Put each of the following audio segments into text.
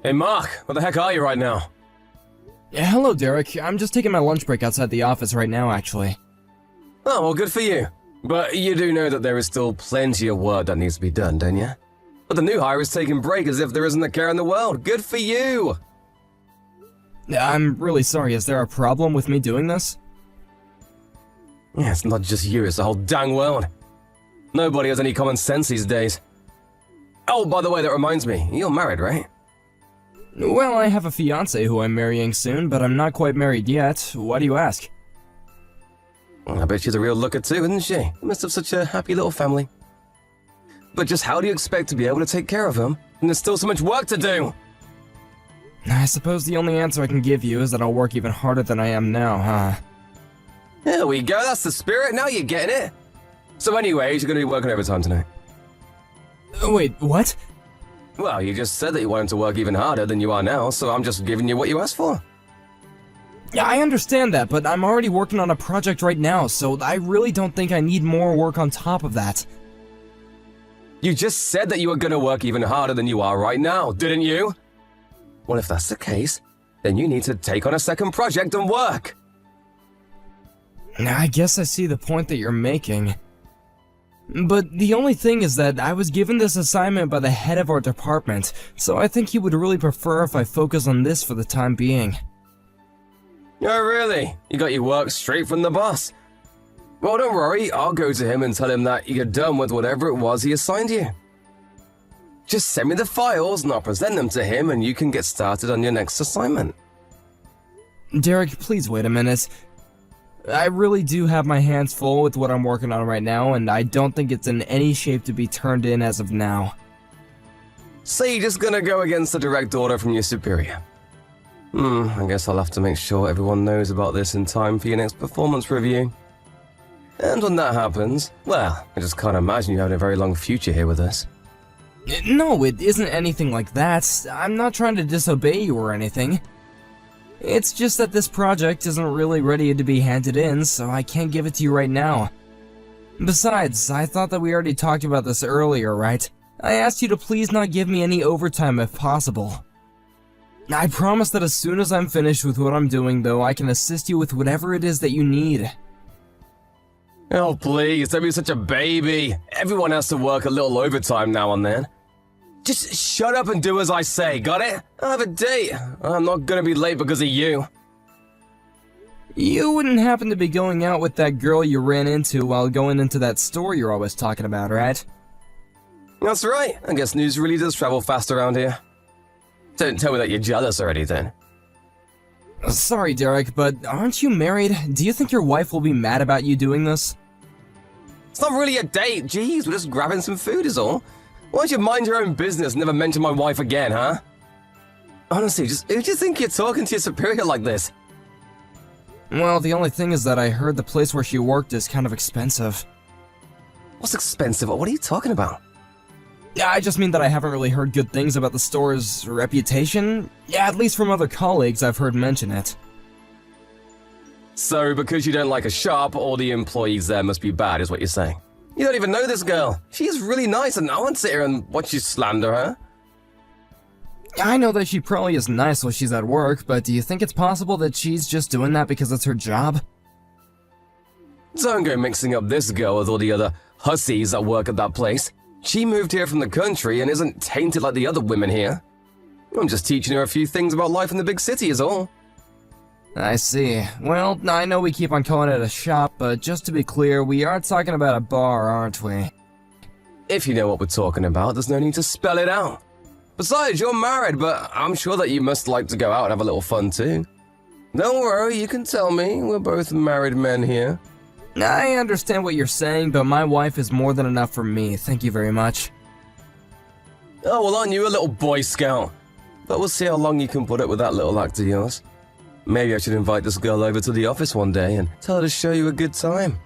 Hey Mark, where the heck are you right now? Yeah, hello, Derek. I'm just taking my lunch break outside the office right now, actually. Oh, well, good for you. But you do know that there is still plenty of work that needs to be done, don't you? But the new hire is taking break as if there isn't a care in the world. Good for you! I'm really sorry. Is there a problem with me doing this? Yeah, it's not just you, it's the whole dang world. Nobody has any common sense these days. Oh, by the way, that reminds me, you're married, right? Well, I have a fiancé who I'm marrying soon, but I'm not quite married yet. Why do you ask? Well, I bet she's a real looker too, isn't she? You must have such a happy little family. But just how do you expect to be able to take care of them when there's still so much work to do? I suppose the only answer I can give you is that I'll work even harder than I am now, huh? There we go, that's the spirit, now you're getting it. So anyways, you're going to be working overtime tonight. Wait, what? Well, you just said that you wanted to work even harder than you are now, so I'm just giving you what you asked for. Yeah, I understand that, but I'm already working on a project right now, so I really don't think I need more work on top of that. You just said that you were going to work even harder than you are right now, didn't you? Well, if that's the case, then you need to take on a second project and work. I guess I see the point that you're making. But the only thing is that I was given this assignment by the head of our department, so I think he would really prefer if I focus on this for the time being. Oh, really? You got your work straight from the boss? Well, don't worry, I'll go to him and tell him that you're done with whatever it was he assigned you. Just send me the files and I'll present them to him and you can get started on your next assignment. Derek, please wait a minute. I really do have my hands full with what I'm working on right now, and I don't think it's in any shape to be turned in as of now. So you're just gonna go against the direct order from your superior? I guess I'll have to make sure everyone knows about this in time for your next performance review. And when that happens, well, I just can't imagine you having a very long future here with us. No, it isn't anything like that. I'm not trying to disobey you or anything. It's just that this project isn't really ready to be handed in, so I can't give it to you right now. Besides, I thought that we already talked about this earlier, right? I asked you to please not give me any overtime if possible. I promise that as soon as I'm finished with what I'm doing, though, I can assist you with whatever it is that you need. Oh, please, don't be such a baby. Everyone has to work a little overtime now and then. Just shut up and do as I say, got it? I have a date. I'm not gonna be late because of you. You wouldn't happen to be going out with that girl you ran into while going into that store you're always talking about, right? That's right. I guess news really does travel fast around here. Don't tell me that you're jealous or anything. Sorry, Derek, but aren't you married? Do you think your wife will be mad about you doing this? It's not really a date. Jeez, we're just grabbing some food is all. Why don't you mind your own business and never mention my wife again, huh? Honestly, who do you think you're talking to your superior like this? Well, the only thing is that I heard the place where she worked is kind of expensive. What's expensive? What are you talking about? Yeah, I just mean that I haven't really heard good things about the store's reputation. Yeah, at least from other colleagues I've heard mention it. So, because you don't like a shop, all the employees there must be bad, is what you're saying? You don't even know this girl. She's really nice and I won't sit here and watch you slander her. I know that she probably is nice while she's at work, but do you think it's possible that she's just doing that because it's her job? Don't go mixing up this girl with all the other hussies that work at that place. She moved here from the country and isn't tainted like the other women here. I'm just teaching her a few things about life in the big city is all. I see. Well, I know we keep on calling it a shop, but just to be clear, we are talking about a bar, aren't we? If you know what we're talking about, there's no need to spell it out. Besides, you're married, but I'm sure that you must like to go out and have a little fun too. Don't worry, you can tell me. We're both married men here. I understand what you're saying, but my wife is more than enough for me. Thank you very much. Oh, well, aren't you a little Boy Scout? But we'll see how long you can put up with that little act of yours. Maybe I should invite this girl over to the office one day and tell her to show you a good time.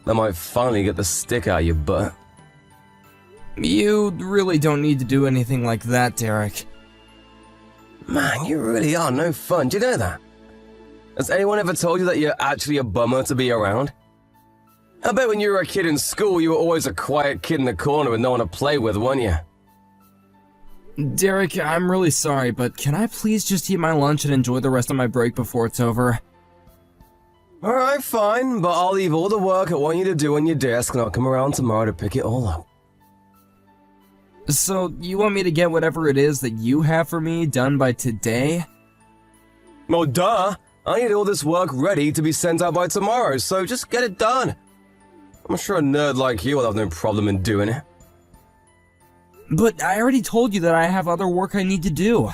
That might finally get the stick out of your butt. You really don't need to do anything like that, Derek. Man, you really are no fun, do you know that? Has anyone ever told you that you're actually a bummer to be around? I bet when you were a kid in school, you were always a quiet kid in the corner with no one to play with, weren't you? Derek, I'm really sorry, but can I please just eat my lunch and enjoy the rest of my break before it's over? Alright, fine, but I'll leave all the work I want you to do on your desk and I'll come around tomorrow to pick it all up. So, you want me to get whatever it is that you have for me done by today? Well, duh! I need all this work ready to be sent out by tomorrow, so just get it done. I'm sure a nerd like you will have no problem in doing it. But I already told you that I have other work I need to do.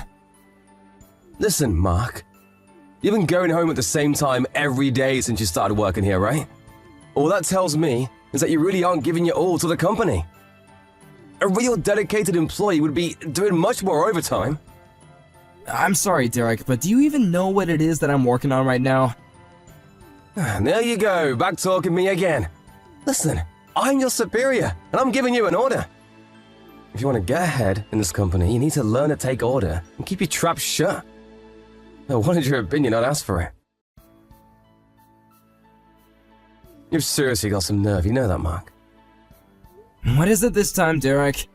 Listen, Mark. You've been going home at the same time every day since you started working here, right? All that tells me is that you really aren't giving your all to the company. A real dedicated employee would be doing much more overtime. I'm sorry, Derek, but do you even know what it is that I'm working on right now? And there you go, back talking me again. Listen, I'm your superior, and I'm giving you an order. If you want to get ahead in this company, you need to learn to take order and keep your trap shut. I wanted your opinion, I'd ask for it. You've seriously got some nerve, you know that, Mark. What is it this time, Derek?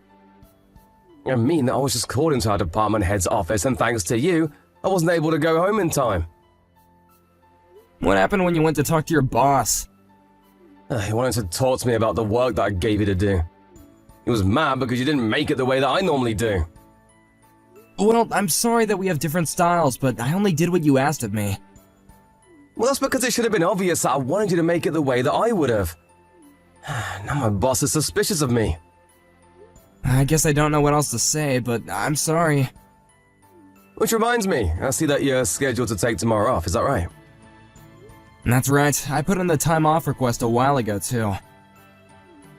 I mean, I was just called into our department head's office, and thanks to you, I wasn't able to go home in time. What happened when you went to talk to your boss? He wanted to talk to me about the work that I gave you to do. He was mad because you didn't make it the way that I normally do. Well, I'm sorry that we have different styles, but I only did what you asked of me. Well, that's because it should have been obvious that I wanted you to make it the way that I would have. Now my boss is suspicious of me. I guess I don't know what else to say, but I'm sorry. Which reminds me, I see that you're scheduled to take tomorrow off, is that right? That's right, I put in the time off request a while ago, too.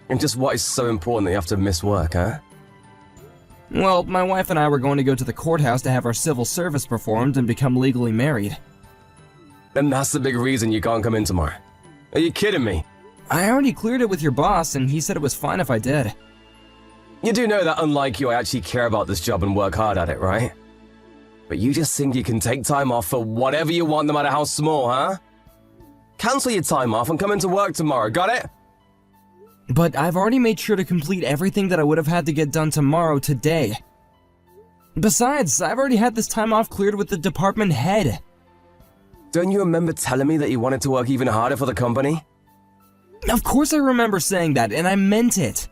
And just what is so important that you have to miss work, huh? Well, my wife and I were going to go to the courthouse to have our civil service performed and become legally married. And that's the big reason you can't come in tomorrow. Are you kidding me? I already cleared it with your boss, and he said it was fine if I did. You do know that unlike you, I actually care about this job and work hard at it, right? But you just think you can take time off for whatever you want, no matter how small, huh? Cancel your time off and come into work tomorrow, got it? But I've already made sure to complete everything that I would have had to get done tomorrow today. Besides, I've already had this time off cleared with the department head. Don't you remember telling me that you wanted to work even harder for the company? Of course I remember saying that, and I meant it.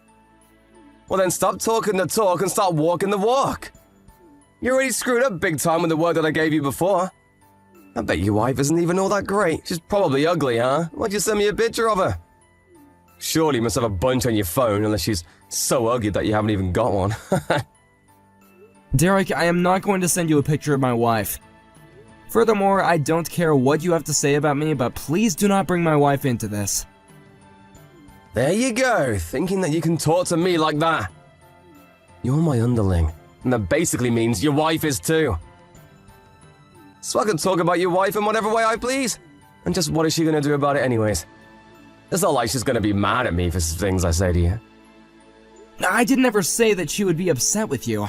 Well then stop talking the talk and start walking the walk. You already screwed up big time with the work that I gave you before. I bet your wife isn't even all that great. She's probably ugly, huh? Why'd you send me a picture of her? Surely you must have a bunch on your phone, unless she's so ugly that you haven't even got one. Derek, I am not going to send you a picture of my wife. Furthermore, I don't care what you have to say about me, but please do not bring my wife into this. There you go, thinking that you can talk to me like that. You're my underling, and that basically means your wife is too. So I can talk about your wife in whatever way I please. And just what is she gonna do about it anyways? It's not like she's gonna be mad at me for things I say to you. I didn't ever say that she would be upset with you.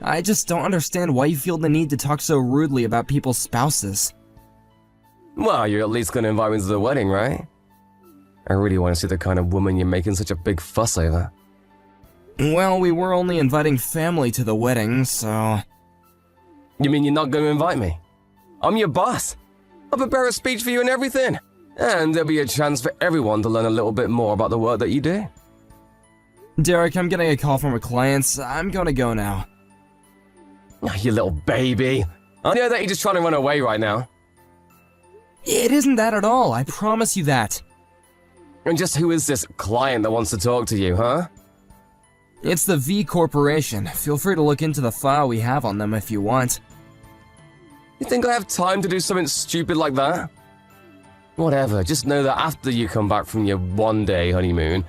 I just don't understand why you feel the need to talk so rudely about people's spouses. Well, you're at least gonna invite me to the wedding, right? I really want to see the kind of woman you're making such a big fuss over. Well, we were only inviting family to the wedding, so... You mean you're not gonna invite me? I'm your boss. I'll prepare a speech for you and everything. And there'll be a chance for everyone to learn a little bit more about the work that you do. Derek, I'm getting a call from a client. I'm gonna go now. Oh, you little baby. I know that you're just trying to run away right now. It isn't that at all, I promise you that. And just who is this client that wants to talk to you, huh? It's the V Corporation. Feel free to look into the file we have on them if you want. You think I have time to do something stupid like that? Whatever, just know that after you come back from your one-day honeymoon,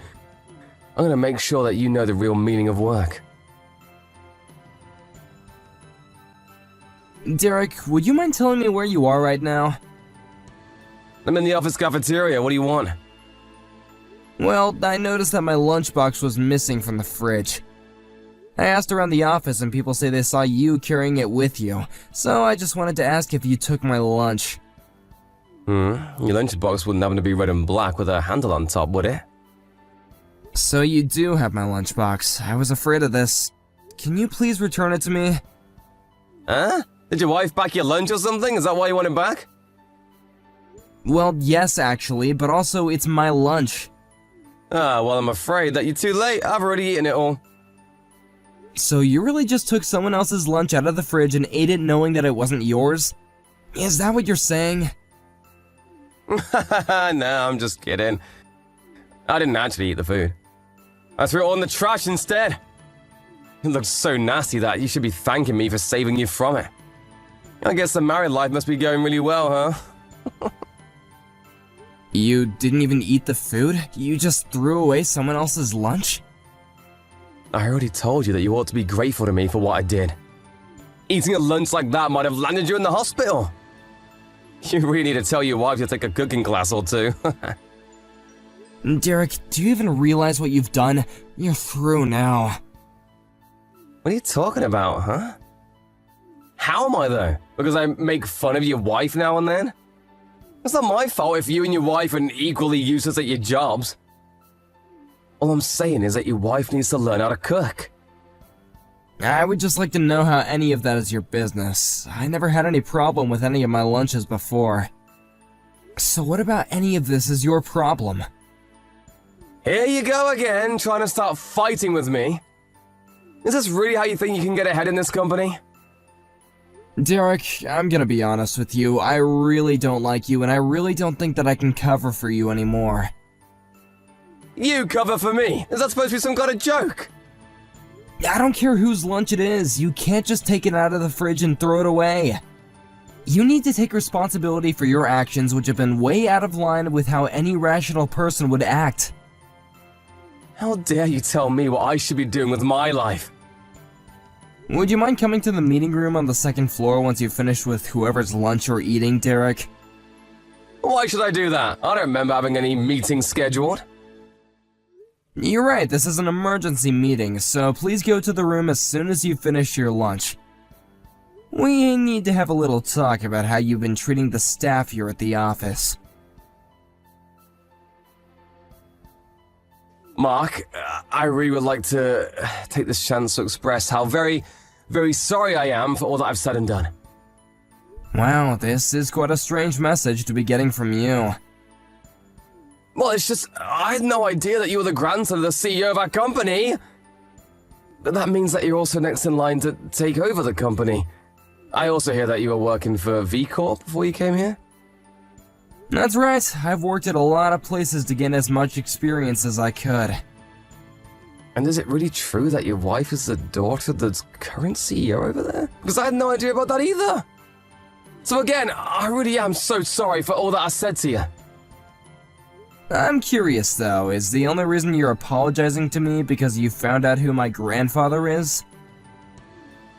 I'm gonna make sure that you know the real meaning of work. Derek, would you mind telling me where you are right now? I'm in the office cafeteria, what do you want? Well, I noticed that my lunchbox was missing from the fridge. I asked around the office and people say they saw you carrying it with you, so I just wanted to ask if you took my lunch. Your lunchbox wouldn't happen to be red and black with a handle on top, would it? So you do have my lunchbox. I was afraid of this. can you please return it to me? Huh? Did your wife pack your lunch or something? Is that why you want it back? Well, yes, actually, but also it's my lunch. Ah, well, I'm afraid that you're too late. I've already eaten it all. So you really just took someone else's lunch out of the fridge and ate it knowing that it wasn't yours? Is that what you're saying? No, I'm just kidding. I didn't actually eat the food. I threw it all in the trash instead. It looks so nasty that you should be thanking me for saving you from it. I guess the married life must be going really well, huh? You didn't even eat the food? You just threw away someone else's lunch? I already told you that you ought to be grateful to me for what I did. Eating a lunch like that might have landed you in the hospital. You really need to tell your wife to take a cooking class or two. Derek, do you even realize what you've done? You're through now. What are you talking about, huh? How am I, though? Because I make fun of your wife now and then? It's not my fault if you and your wife are equally useless at your jobs. All I'm saying is that your wife needs to learn how to cook. I would just like to know how any of that is your business. I never had any problem with any of my lunches before. So what about any of this is your problem? Here you go again, trying to start fighting with me. Is this really how you think you can get ahead in this company? Derek, I'm gonna be honest with you. I really don't like you, and I really don't think that I can cover for you anymore. You cover for me? Is that supposed to be some kind of joke? I don't care whose lunch it is. You can't just take it out of the fridge and throw it away. You need to take responsibility for your actions, which have been way out of line with how any rational person would act. How dare you tell me what I should be doing with my life? Would you mind coming to the meeting room on the second floor once you've finished with whoever's lunch you're eating, Derek? Why should I do that? I don't remember having any meetings scheduled. You're right, this is an emergency meeting, so please go to the room as soon as you finish your lunch. We need to have a little talk about how you've been treating the staff here at the office. Mark, I really would like to take this chance to express how very, very sorry I am for all that I've said and done. Wow, this is quite a strange message to be getting from you. Well, it's just, I had no idea that you were the grandson of the CEO of our company. But that means that you're also next in line to take over the company. I also hear that you were working for V Corp before you came here. That's right, I've worked at a lot of places to gain as much experience as I could. And is it really true that your wife is the daughter of the current CEO over there? Because I had no idea about that either. So again, I really am so sorry for all that I said to you. I'm curious though, is the only reason you're apologizing to me because you found out who my grandfather is?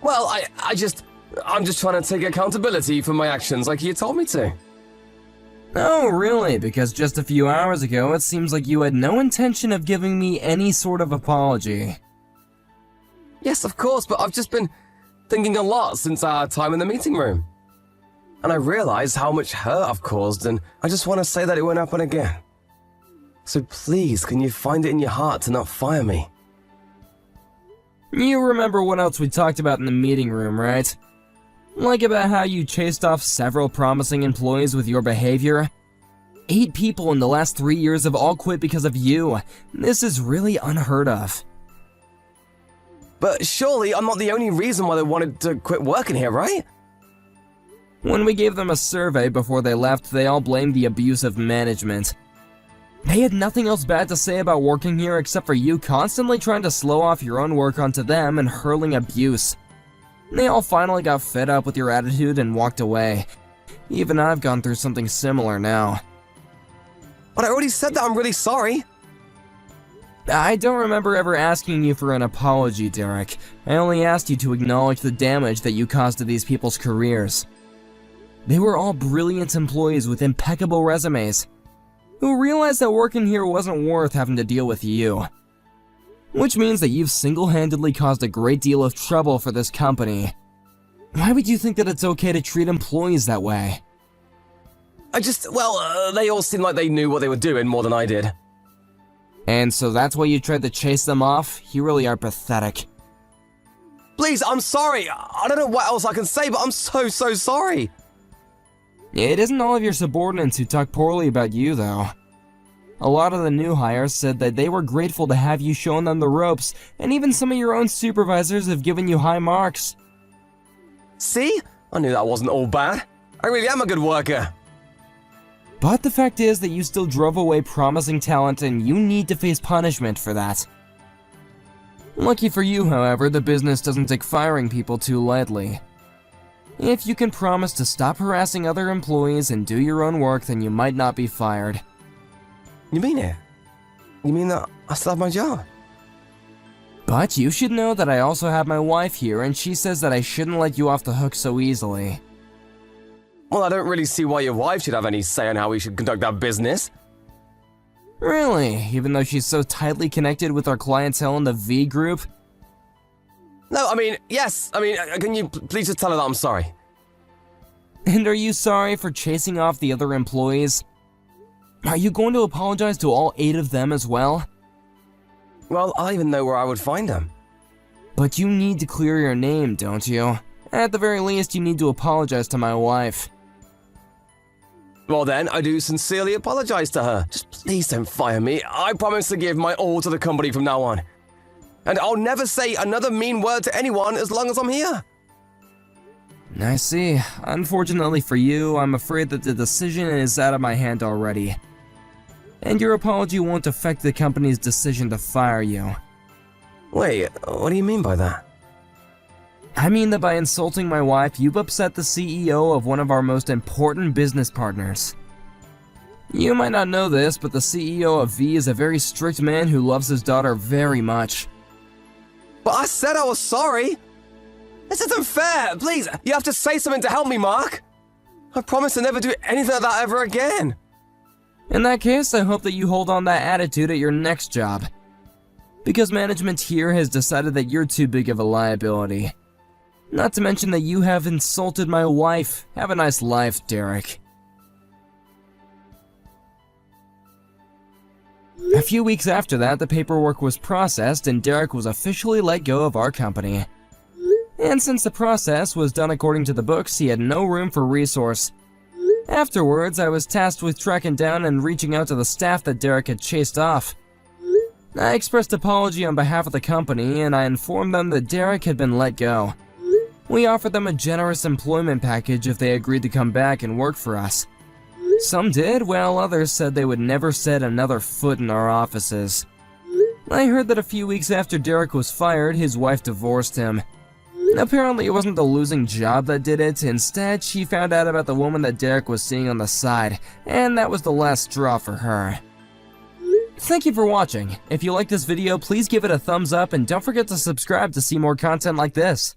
Well, I'm just trying to take accountability for my actions like you told me to. Oh, really? Because just a few hours ago, it seems like you had no intention of giving me any sort of apology. Yes, of course, but I've just been thinking a lot since our time in the meeting room. And I realized how much hurt I've caused, and I just want to say that it won't happen again. So please, can you find it in your heart to not fire me? You remember what else we talked about in the meeting room, right? Like about how you chased off several promising employees with your behavior? 8 people in the last 3 years have all quit because of you. This is really unheard of. But surely I'm not the only reason why they wanted to quit working here, right? When we gave them a survey before they left, they all blamed the abuse of management. They had nothing else bad to say about working here except for you constantly trying to slow off your own work onto them and hurling abuse. They all finally got fed up with your attitude and walked away. Even I've gone through something similar now. But I already said that I'm really sorry. I don't remember ever asking you for an apology, Derek. I only asked you to acknowledge the damage that you caused to these people's careers. They were all brilliant employees with impeccable resumes, who realized that working here wasn't worth having to deal with you. Which means that you've single-handedly caused a great deal of trouble for this company. Why would you think that it's okay to treat employees that way? They all seemed like they knew what they were doing more than I did. And so that's why you tried to chase them off? You really are pathetic. Please, I'm sorry. I don't know what else I can say, but I'm so sorry. It isn't all of your subordinates who talk poorly about you, though. A lot of the new hires said that they were grateful to have you showing them the ropes, and even some of your own supervisors have given you high marks. See? I knew that wasn't all bad. I really am a good worker. But the fact is that you still drove away promising talent, and you need to face punishment for that. Lucky for you, however, the business doesn't take firing people too lightly. If you can promise to stop harassing other employees and do your own work, then you might not be fired. You mean it? You mean that I still have my job? But you should know that I also have my wife here, and she says that I shouldn't let you off the hook so easily. Well, I don't really see why your wife should have any say on how we should conduct our business. Really? Even though she's so tightly connected with our clientele in the V group? No, I mean, yes. I mean, can you please just tell her that I'm sorry? And are you sorry for chasing off the other employees? Are you going to apologize to all 8 of them as well? Well, I don't even know where I would find them. But you need to clear your name, don't you? At the very least, you need to apologize to my wife. Well then, I do sincerely apologize to her. Just please don't fire me. I promise to give my all to the company from now on. And I'll never say another mean word to anyone as long as I'm here. I see. Unfortunately for you, I'm afraid that the decision is out of my hand already. And your apology won't affect the company's decision to fire you. Wait, what do you mean by that? I mean that by insulting my wife, you've upset the CEO of one of our most important business partners. You might not know this, but the CEO of V is a very strict man who loves his daughter very much. But I said I was sorry. This isn't fair. Please, you have to say something to help me, Mark. I promise to never do anything like that ever again. In that case, I hope that you hold on that attitude at your next job. Because management here has decided that you're too big of a liability. Not to mention that you have insulted my wife. Have a nice life, Derek. A few weeks after that, the paperwork was processed and Derek was officially let go of our company. And since the process was done according to the books, he had no room for resource. Afterwards, I was tasked with tracking down and reaching out to the staff that Derek had chased off. I expressed apology on behalf of the company, and I informed them that Derek had been let go. We offered them a generous employment package if they agreed to come back and work for us. Some did, while others said they would never set another foot in our offices. I heard that a few weeks after Derek was fired, his wife divorced him. Apparently, it wasn't the losing job that did it. Instead, she found out about the woman that Derek was seeing on the side, and that was the last straw for her. Thank you for watching. If you liked this video, please give it a thumbs up and don't forget to subscribe to see more content like this.